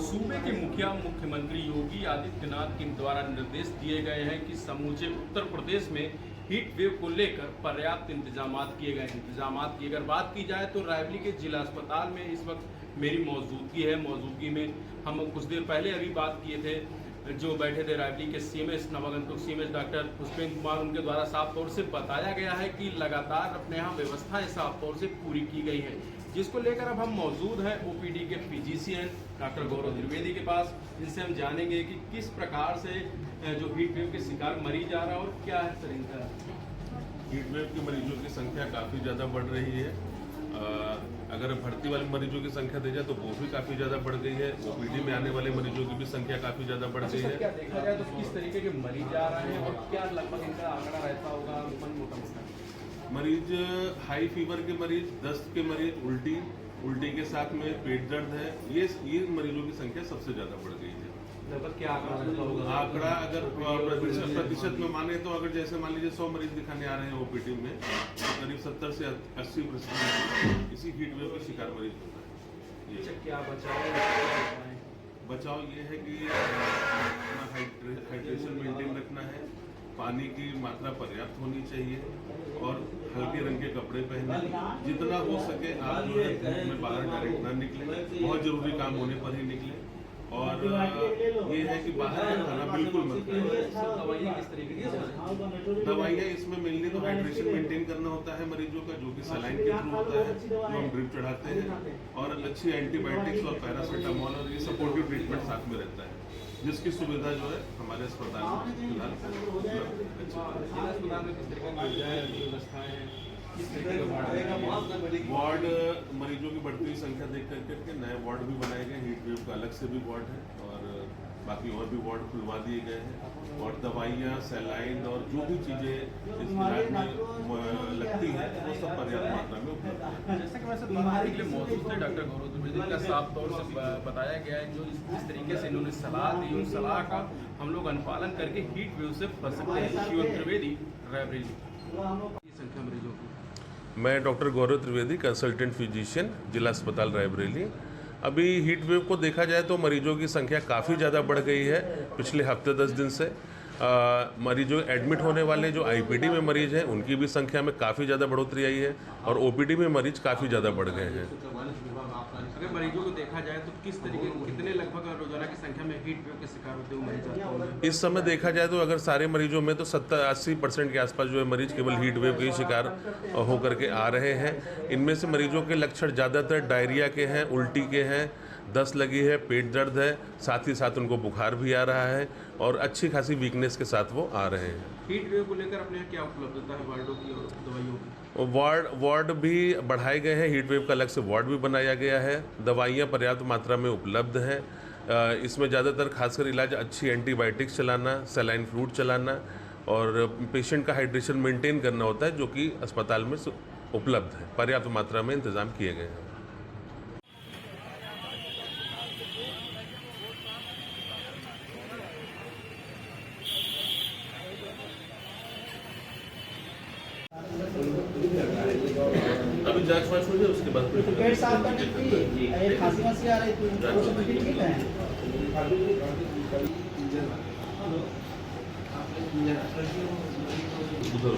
सूबे के मुखिया मुख्यमंत्री योगी आदित्यनाथ के द्वारा निर्देश दिए गए हैं कि समूचे उत्तर प्रदेश में हीट वेव को लेकर पर्याप्त इंतजामात किए गए। इंतजामात की अगर बात की जाए तो रायबरेली के जिला अस्पताल में इस वक्त मेरी मौजूदगी में हम कुछ देर पहले अभी बात किए थे, जो बैठे थे रायबरेली के सीएमएस नवागंतुक सीएमएस डॉक्टर पुष्पेंद्र कुमार, उनके द्वारा साफ तौर से बताया गया है कि लगातार अपने यहाँ व्यवस्थाएं साफ तौर से पूरी की गई है, जिसको लेकर अब हम मौजूद हैं ओपीडी के फिजिशियन डॉक्टर गौरव त्रिवेदी के पास, जिनसे हम जानेंगे कि किस प्रकार से जो हीट वेव के शिकार मरीज आ रहा है और क्या है सर इनका। हीट वेव के मरीजों की संख्या काफ़ी ज़्यादा बढ़ रही है। अगर भर्ती वाले मरीजों की संख्या देखा तो वो भी काफ़ी ज़्यादा बढ़ गई है। ओपीडी में आने वाले मरीजों की भी संख्या काफ़ी ज़्यादा बढ़ गई है। क्या देखा जाए तो किस तरीके के मरीज आ रहे हैं और क्या लगभग इनका आंकड़ा रहता होगा मोटा? मरीज हाई फीवर के मरीज, दस्त के मरीज, उल्टी के साथ में पेट दर्द है, ये मरीजों की संख्या सबसे ज़्यादा बढ़ गई है। लगभग क्या आंकड़ा होगा? आंकड़ा अगर प्रतिशत में माने तो अगर जैसे मान लीजिए 100 मरीज दिखाने आ रहे हैं ओपीडी में, तो करीब 70 से 80% इसी हीट वेव के शिकार मरीज होता है। क्या बचाव ये है कि अपना हाइड्रेशन मेंटेन रखना है, पानी की मात्रा पर्याप्त होनी चाहिए और हल्के रंग के कपड़े पहने। जितना हो सके आप जो है धूप में बाहर डायरेक्ट ना निकले, बहुत जरूरी काम होने पर ही निकले। और ये है कि बाहर का खाना बिल्कुल मत खाएं। दवाइयाँ इसमें मिलनी तो हाइड्रेशन मेंटेन करना होता है मरीजों का, जो कि सलाइन के थ्रू होता है, जो हम ड्रिप चढ़ाते हैं, और अच्छी एंटीबायोटिक्स और पैरासीटामोल और ये सपोर्टिव ट्रीटमेंट साथ में रहता है, जिसकी सुविधा जो है हमारे अस्पताल में फिलहाल वार्ड मरीजों की बढ़ती हुई संख्या देख करके नए वार्ड भी बनाए गए। हीट वेव का अलग से भी वार्ड है और बाकी और भी वार्ड खुलवा दिए गए हैं, और दवाइयाँ, सैलाइन और जो भी चीज़ें इस इलाज में लगती हैं वो सब पर्याप्त मात्रा में उपलब्ध है। जैसे कि वैसे बताने के लिए मौजूद थे डॉक्टर गौरव त्रिवेदी का साफ तौर से बताया गया है, जो इस तरीके से इन्होंने सलाह दी, उस सलाह का हम लोग अनुपालन करके हीट वेव से बच सकते हैं। शिव त्रिवेदी, रायबरेली। संख्या मरीजों की मैं डॉक्टर गौरव त्रिवेदी, कंसल्टेंट फिजिशियन, जिला अस्पताल रायबरेली। अभी हीट वेव को देखा जाए तो मरीजों की संख्या काफ़ी ज़्यादा बढ़ गई है पिछले हफ्ते 10 दिन से। मरीजों एडमिट होने वाले जो आईपीडी में मरीज हैं उनकी भी संख्या में काफ़ी ज़्यादा बढ़ोतरी आई है, और ओपीडी में मरीज काफ़ी ज़्यादा बढ़ गए हैं। अगर मरीजों को देखा जाए तो किस तरीके कितने लगभग रोजाना की संख्या में हीट वेव के शिकार होते हुए मरीज इस समय देखा जाए तो अगर सारे मरीजों में तो 70-80% के आसपास जो है मरीज केवल हीट वेव के ही शिकार होकर के आ रहे हैं। इनमें से मरीजों के लक्षण ज़्यादातर डायरिया के हैं, उल्टी के हैं, दस्त लगी है, पेट दर्द है, साथ ही साथ उनको बुखार भी आ रहा है और अच्छी खासी वीकनेस के साथ वो आ रहे हैं। हीट वेव को लेकर अपने यहाँ क्या उपलब्धता है वार्डों की और दवाइयों की? वार्ड भी बढ़ाए गए हैं, हीट वेव का अलग से वार्ड भी बनाया गया है, दवाइयाँ पर्याप्त मात्रा में उपलब्ध हैं। इसमें ज़्यादातर खासकर इलाज अच्छी एंटीबायोटिक्स चलाना, सलाइन फ्लूइड चलाना और पेशेंट का हाइड्रेशन मेंटेन करना होता है, जो कि अस्पताल में उपलब्ध है, पर्याप्त मात्रा में इंतज़ाम किए गए हैं। अभी जांच वाच हो जाए उसके बाद पेट साफ करने की खांसी वांसी आ रही थी, वो सब ठीक है। उधर